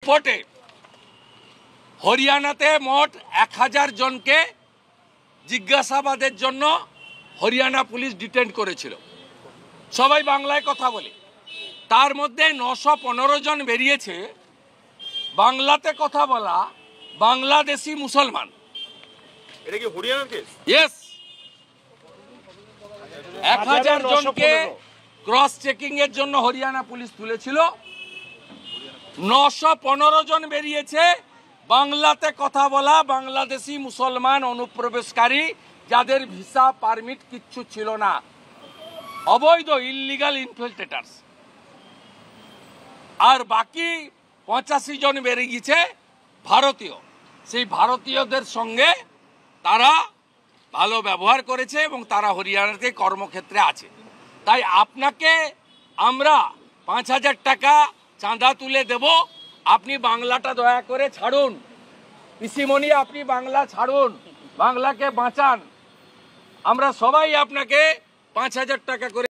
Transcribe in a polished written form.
রিপোর্টে হরিয়ানাতে মোট 1000 জনকে জিজ্ঞাসাবাদের জন্য হরিয়ানা পুলিশ ডিটেইন করেছিল। সবাই বাংলায় কথা বলে, তার মধ্যে 915 জন বেরিয়েছে বাংলাতে কথা বলা বাংলাদেশি মুসলমান। এটা কি হরিয়ানার কেস? ইয়েস, 1000 জনকে ক্রস চেকিং এর জন্য হরিয়ানা পুলিশ তুলেছিল। 915 জন বেরিয়েছে বাংলাতে কথা বলা বাংলাদেশি মুসলমান অনুপ্রবেশকারী, যাদের ভিসা পারমিট কিচ্ছু ছিল না, অবৈধ ইললিগাল ইনফিল্ট্রেটার্স। আর বাকি 85 জন বেরিয়েছে ভারতীয়। সেই ভারতীয়দের সঙ্গে তারা ভালো ব্যবহার করেছে এবং তারা হরিয়ানাতে কর্মক্ষেত্রে আছে। তাই আপনাকে আমরা 5000 টাকা চাঁদা তুলে দেব, আপনি বাংলাটা দয়া করে ছাড়ুন। পিসিমণি, আপনি বাংলা ছাড়ুন, বাংলাকে বাঁচান। আমরা সবাই আপনাকে 5000 টাকা করে